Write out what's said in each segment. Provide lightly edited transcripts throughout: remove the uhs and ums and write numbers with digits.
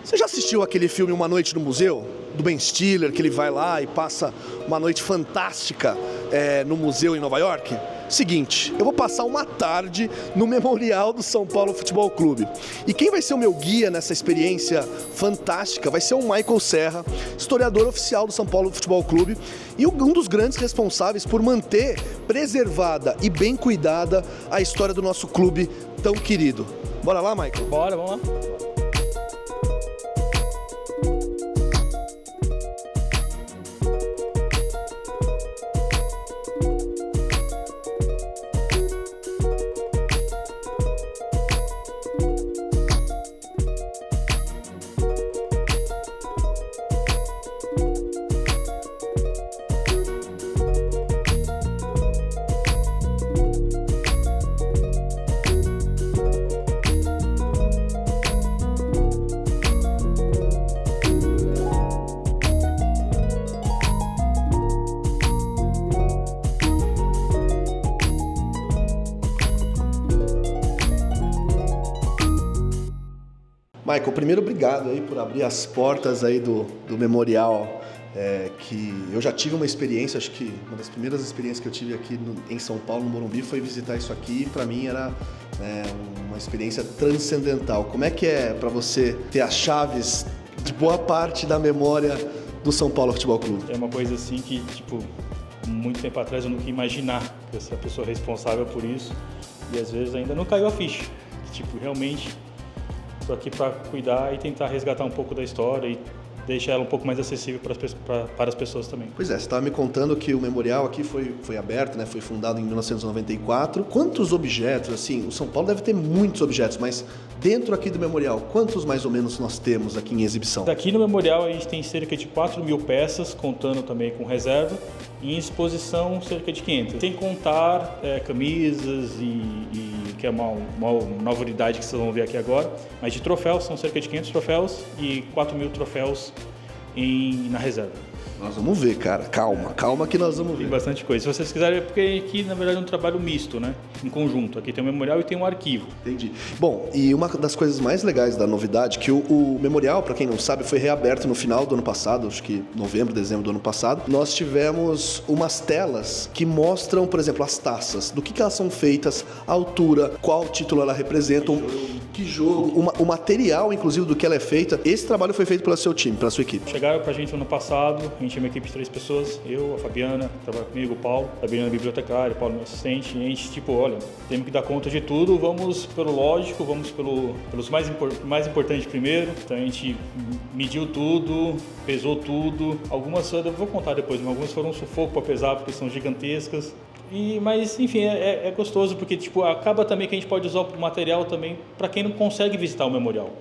Você já assistiu aquele filme Uma Noite no Museu? Do Ben Stiller, que ele vai lá e passa uma noite fantástica no museu em Nova York? Seguinte, eu vou passar uma tarde no Memorial do São Paulo Futebol Clube. E quem vai ser o meu guia nessa experiência fantástica vai ser o Michael Serra, historiador oficial do São Paulo Futebol Clube e um dos grandes responsáveis por manter preservada e bem cuidada a história do nosso clube tão querido. Bora lá, Michael? Bora, vamos lá. Michael, primeiro obrigado aí por abrir as portas aí do memorial, que eu já tive uma experiência, acho que uma das primeiras experiências que eu tive aqui em São Paulo, no Morumbi, foi visitar isso aqui e para mim era uma experiência transcendental. Como é que é para você ter as chaves de boa parte da memória do São Paulo Futebol Clube? É uma coisa assim que, muito tempo atrás eu nunca ia imaginar que eu ser a pessoa responsável por isso e às vezes ainda não caiu a ficha. Realmente estou aqui para cuidar e tentar resgatar um pouco da história e deixar ela um pouco mais acessível para as pessoas também. Pois é, você estava me contando que o memorial aqui foi aberto, né? Foi fundado em 1994. Quantos objetos, assim, o São Paulo deve ter muitos objetos, mas dentro aqui do memorial, quantos mais ou menos nós temos aqui em exibição? Daqui no memorial a gente tem cerca de 4.000 peças, contando também com reserva, e em exposição cerca de 500. Sem contar camisas que é uma novidade que vocês vão ver aqui agora, mas de troféus, são cerca de 500 troféus e 4.000 troféus na reserva. Nós vamos ver, cara. Calma que nós vamos ver. Tem bastante coisa. Se vocês quiserem, porque aqui na verdade é um trabalho misto, né? Em conjunto. Aqui tem um memorial e tem um arquivo. Entendi. Bom, e uma das coisas mais legais da novidade, que o memorial, para quem não sabe, foi reaberto no final do ano passado, acho que novembro, dezembro do ano passado. Nós tivemos umas telas que mostram, por exemplo, as taças, do que elas são feitas, a altura, qual título ela representa, que jogo, o material, inclusive, do que ela é feita. Esse trabalho foi feito pelo seu time, pela sua equipe. Chegaram pra gente no ano passado, a gente tinha uma equipe de 3 pessoas, eu, a Fabiana, que trabalha comigo, o Paulo, a Fabiana bibliotecária, o Paulo meu assistente, e a gente, olha, temos que dar conta de tudo, vamos pelo lógico, vamos pelos mais importantes primeiro. Então a gente mediu tudo, pesou tudo, algumas, eu vou contar depois, mas algumas foram um sufoco para pesar, porque são gigantescas. Mas enfim, é gostoso, porque acaba também que a gente pode usar o material também para quem não consegue visitar o memorial.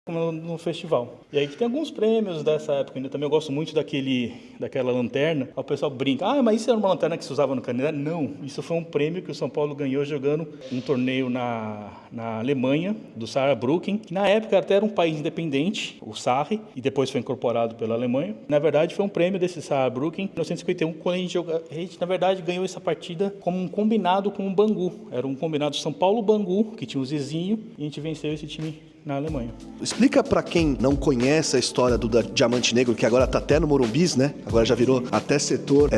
no festival. E aí que tem alguns prêmios dessa época ainda também. Eu gosto muito daquela lanterna. O pessoal brinca, mas isso era uma lanterna que se usava no Canindé? Não, isso foi um prêmio que o São Paulo ganhou jogando um torneio na Alemanha, do Saarbrücken, que na época até era um país independente, o Sarri, e depois foi incorporado pela Alemanha. Na verdade, foi um prêmio desse Saarbrücken em 1951, quando a gente, na verdade, ganhou essa partida como um combinado com o Bangu. Era um combinado São Paulo-Bangu, que tinha o Zizinho, e a gente venceu esse time na Alemanha. Explica pra quem não conhece a história do Diamante Negro, que agora tá até no Morumbis, né? Agora já virou até setor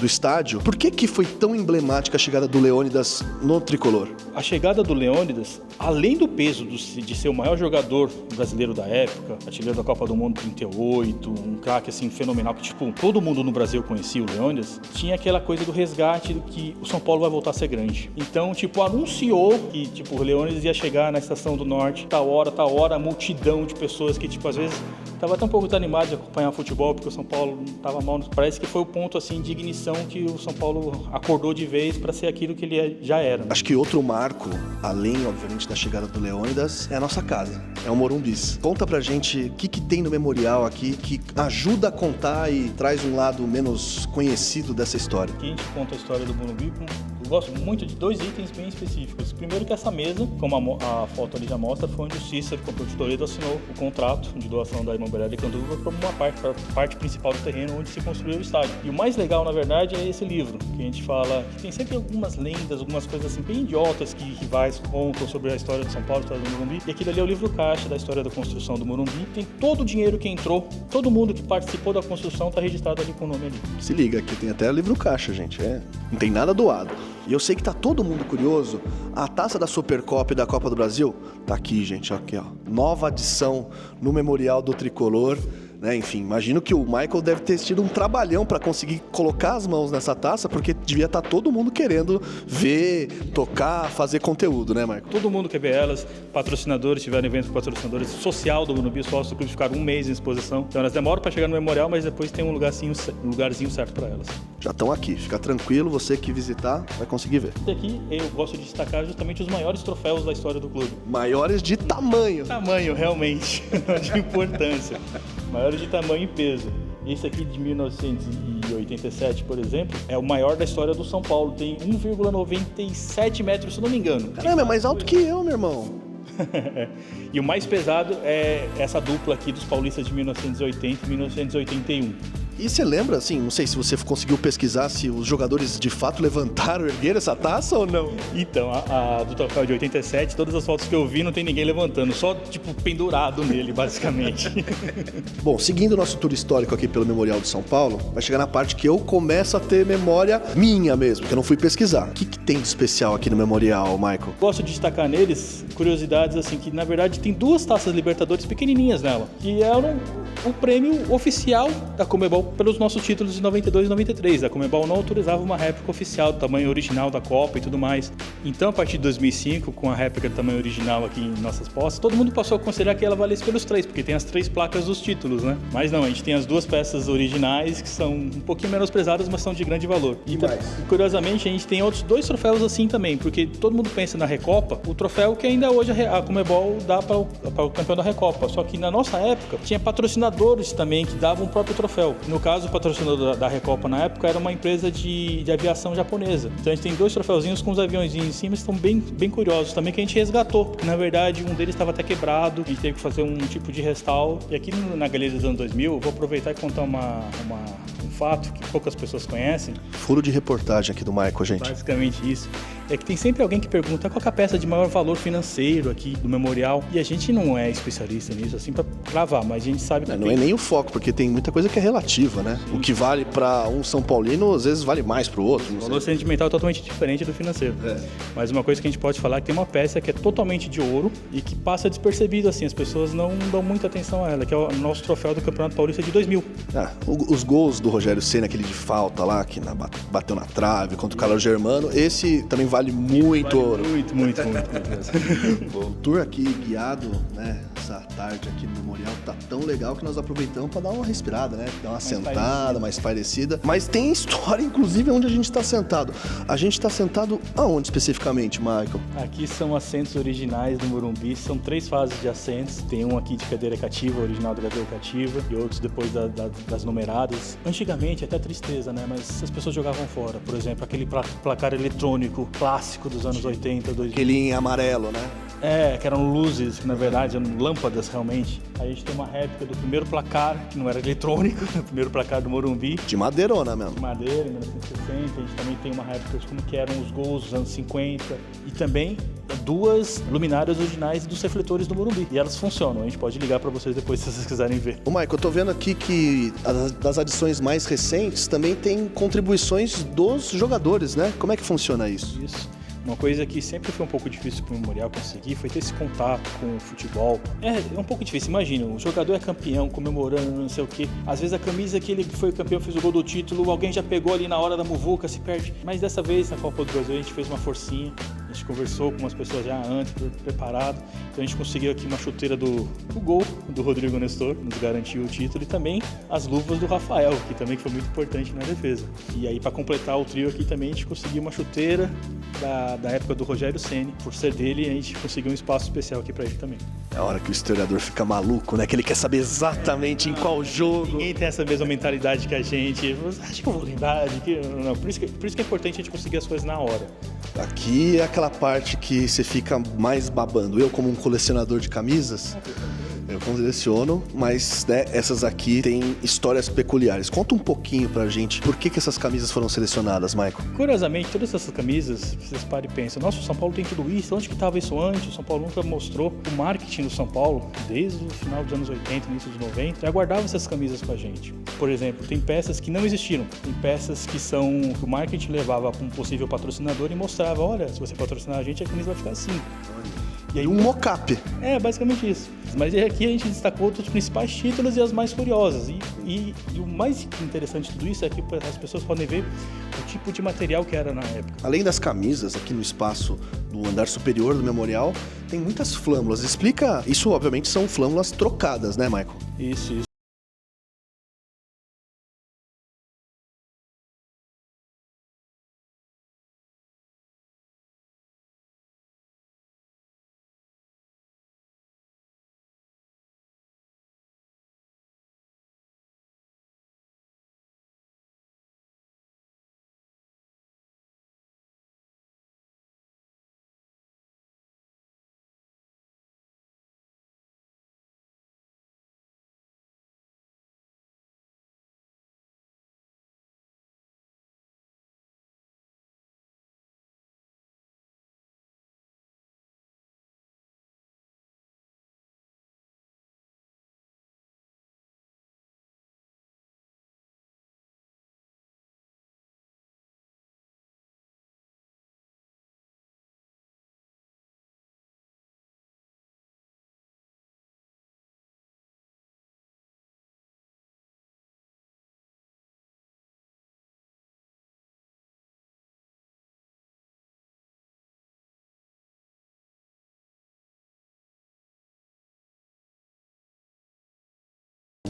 do estádio. Por que foi tão emblemática a chegada do Leônidas no tricolor? A chegada do Leônidas, além do peso de ser o maior jogador brasileiro da época, artilheiro da Copa do Mundo 38, um craque assim fenomenal, que tipo, todo mundo no Brasil conhecia o Leônidas, tinha aquela coisa do resgate do que o São Paulo vai voltar a ser grande. Então, tipo, anunciou que tipo, o Leônidas ia chegar na Estação do Norte, tal hora, a multidão de pessoas que, tipo, às vezes estava até um pouco desanimado de acompanhar o futebol, porque o São Paulo estava mal. Parece que foi o ponto, assim, de ignição que o São Paulo acordou de vez para ser aquilo que ele já era. Acho que outro marco, além, obviamente, da chegada do Leônidas, é a nossa casa, é o Morumbis. Conta pra gente o que tem no memorial aqui que ajuda a contar e traz um lado menos conhecido dessa história. Aqui a gente conta a história do Morumbi. Eu gosto muito de 2 itens bem específicos. Primeiro que essa mesa, como a foto ali já mostra, foi onde o Cícero, campeão de Toledo, assinou o contrato de doação da Imobiliária de Canduva para uma parte principal do terreno onde se construiu o estádio. E o mais legal, na verdade, é esse livro, que a gente fala que tem sempre algumas lendas, algumas coisas assim bem idiotas que rivais contam sobre a história de São Paulo, a história do Morumbi. E aquilo ali é o livro caixa da história da construção do Morumbi. Tem todo o dinheiro que entrou, todo mundo que participou da construção está registrado ali com o nome ali. Se liga, aqui tem até livro caixa, gente. Não tem nada doado. E eu sei que tá todo mundo curioso. A taça da Supercopa e da Copa do Brasil tá aqui, gente. Aqui, ó. Nova adição no Memorial do Tricolor. Né? Enfim, imagino que o Michael deve ter tido um trabalhão para conseguir colocar as mãos nessa taça, porque devia estar todo mundo querendo ver, tocar, fazer conteúdo, né, Michael? Todo mundo quer ver elas. Patrocinadores, tiveram eventos com patrocinadores social do Morumbi, os sócios do clube ficaram um mês em exposição. Então elas demoram para chegar no memorial, mas depois tem um lugarzinho certo para elas. Já estão aqui, fica tranquilo, você que visitar vai conseguir ver. E aqui eu gosto de destacar justamente os maiores troféus da história do clube. Maiores de tamanho. Tamanho, realmente, de importância. Maiores de tamanho e peso. Esse aqui de 1987, por exemplo, é o maior da história do São Paulo. Tem 1,97 metros, se não me engano. Caramba, é mais alto que eu, meu irmão. E o mais pesado é essa dupla aqui dos paulistas de 1980 e 1981. E você lembra, assim, não sei se você conseguiu pesquisar se os jogadores de fato levantaram, ergueram essa taça ou não? Então, a do troféu de 87, todas as fotos que eu vi não tem ninguém levantando, só, tipo, pendurado nele, basicamente. Bom, seguindo o nosso tour histórico aqui pelo Memorial de São Paulo, vai chegar na parte que eu começo a ter memória minha mesmo, que eu não fui pesquisar. O que tem de especial aqui no Memorial, Michael? Gosto de destacar neles curiosidades, assim, que na verdade tem 2 taças Libertadores pequenininhas nela, que eram o prêmio oficial da Conmebol pelos nossos títulos de 92 e 93. A Conmebol não autorizava uma réplica oficial do tamanho original da Copa e tudo mais. Então, a partir de 2005, com a réplica do tamanho original aqui em nossas posses, todo mundo passou a considerar que ela valesse pelos 3, porque tem as 3 placas dos títulos, né? Mas não, a gente tem as 2 peças originais que são um pouquinho menosprezadas, mas são de grande valor. E curiosamente, a gente tem outros 2 troféus assim também, porque todo mundo pensa na Recopa, o troféu que ainda hoje a Conmebol dá para o campeão da Recopa. Só que na nossa época, tinha patrocinadores também que davam o próprio troféu. No caso, o patrocinador da Recopa na época era uma empresa de aviação japonesa. Então a gente tem 2 troféuzinhos com os aviãozinhos em cima, estão bem curiosos também, que a gente resgatou. Porque, na verdade, um deles estava até quebrado, a gente teve que fazer um tipo de restauro. E aqui na Galeria dos anos 2000, eu vou aproveitar e contar um fato que poucas pessoas conhecem. Furo de reportagem aqui do Michael, gente. Basicamente isso. É que tem sempre alguém que pergunta qual que é a peça de maior valor financeiro aqui do memorial. E a gente não é especialista nisso, assim, pra cravar, mas a gente sabe que não é nem o foco, porque tem muita coisa que é relativa, né? Sim. O que vale para um São Paulino, às vezes vale mais para o outro. O valor sentimental é totalmente diferente do financeiro. Mas uma coisa que a gente pode falar é que tem uma peça que é totalmente de ouro e que passa despercebido, assim, as pessoas não dão muita atenção a ela, que é o nosso troféu do Campeonato Paulista de 2000. Os gols do Rogério Ceni, aquele de falta lá, que bateu na trave contra o Carlos Germano, esse também vale muito ouro. Muito. O tour aqui guiado, né, Essa tarde aqui no Memorial tá tão legal que nós aproveitamos para dar uma respirada, né? Dar uma sentada, mais parecida. Mas tem história, inclusive, onde a gente tá sentado. A gente tá sentado aonde especificamente, Michael? Aqui são assentos originais do Morumbi, são 3 fases de assentos. Tem um aqui de cadeira cativa, original da cadeira cativa, e outros depois das numeradas. Antigamente, até tristeza, né? Mas as pessoas jogavam fora. Por exemplo, aquele placar eletrônico clássico dos anos 80, 2000. Aquele em amarelo, né? Que eram luzes, que na verdade eram lâmpadas realmente. Aí a gente tem uma réplica do primeiro placar, que não era eletrônico, o primeiro placar do Morumbi. De madeirona mesmo. De madeira, em 1960. A gente também tem uma réplica de como que eram os gols dos anos 50. E também 2 luminárias originais dos refletores do Morumbi. E elas funcionam, a gente pode ligar para vocês depois se vocês quiserem ver. Ô Michael, eu tô vendo aqui que das adições mais recentes também tem contribuições dos jogadores, né? Como é que funciona isso? Isso. Uma coisa que sempre foi um pouco difícil para o Memorial conseguir foi ter esse contato com o futebol. É um pouco difícil, imagina, o jogador é campeão, comemorando, não sei o quê. Às vezes a camisa que ele foi campeão, fez o gol do título, alguém já pegou ali na hora da muvuca, se perde. Mas dessa vez, na Copa do Brasil, a gente fez uma forcinha. A gente conversou com umas pessoas já antes, preparado. Então a gente conseguiu aqui uma chuteira do gol do Rodrigo Nestor, nos garantiu o título, e também as luvas do Rafael, que também foi muito importante na defesa. E aí, para completar o trio aqui também, a gente conseguiu uma chuteira da época do Rogério Ceni. Por ser dele, a gente conseguiu um espaço especial aqui pra ele também. É a hora que o historiador fica maluco, né? Que ele quer saber exatamente em qual jogo. Ninguém tem essa mesma mentalidade que a gente. Acho que eu vou lembrar de que... Não, por isso que é importante a gente conseguir as coisas na hora. Aqui é aquela parte que você fica mais babando. Eu, como um colecionador de camisas, eu coleciono, mas né, essas aqui têm histórias peculiares. Conta um pouquinho pra gente por que essas camisas foram selecionadas, Michael. Curiosamente, todas essas camisas, vocês param e pensam, nossa, o São Paulo tem tudo isso, onde que estava isso antes? O São Paulo nunca mostrou. O marketing do São Paulo, desde o final dos anos 80, início dos 90, já guardava essas camisas com a gente. Por exemplo, tem peças que não existiram, tem peças que o marketing levava para um possível patrocinador e mostrava, olha, se você patrocinar a gente, a camisa vai ficar assim. E aí um mock-up. É, basicamente isso. Mas aqui a gente destacou os principais títulos e as mais curiosas. E o mais interessante de tudo isso é que as pessoas podem ver o tipo de material que era na época. Além das camisas, aqui no espaço do andar superior do Memorial, tem muitas flâmulas. Explica, isso obviamente são flâmulas trocadas, né, Michael? Isso.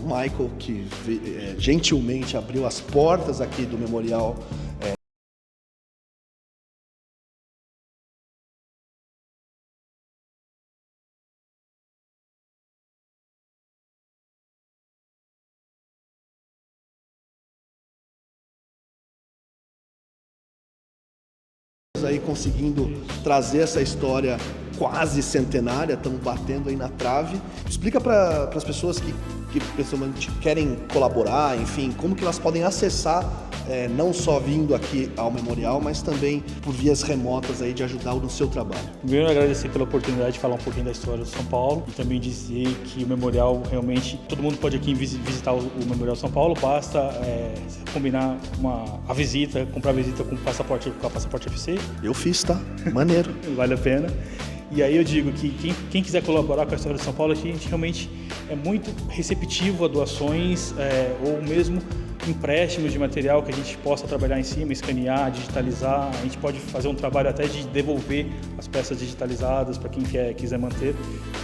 Michael, que gentilmente abriu as portas aqui do Memorial. Aí conseguindo trazer essa história quase centenária, estamos batendo aí na trave. Explica para as pessoas que pessoalmente querem colaborar, enfim, como que elas podem acessar, não só vindo aqui ao Memorial, mas também por vias remotas aí de ajudar no seu trabalho. Primeiro, agradecer pela oportunidade de falar um pouquinho da história do São Paulo e também dizer que o Memorial realmente, todo mundo pode aqui visitar o Memorial São Paulo, basta combinar a visita, comprar a visita com a Passaporte FC. Eu fiz, tá? Maneiro. Vale a pena. E aí eu digo que quem quiser colaborar com a história de São Paulo, a gente realmente é muito receptivo a doações ou mesmo empréstimos de material que a gente possa trabalhar em cima, escanear, digitalizar. A gente pode fazer um trabalho até de devolver as peças digitalizadas para quem quiser manter.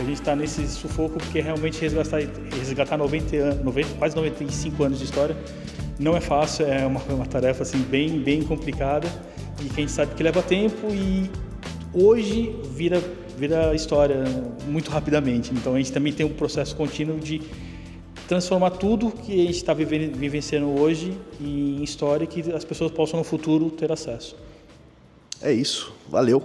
A gente está nesse sufoco porque realmente resgatar 90, quase 95 anos de história não é fácil, é uma tarefa assim, bem complicada e que a gente sabe que leva tempo e hoje vira história muito rapidamente. Então a gente também tem um processo contínuo de transformar tudo que a gente está vivenciando hoje em história que as pessoas possam no futuro ter acesso. É isso, valeu.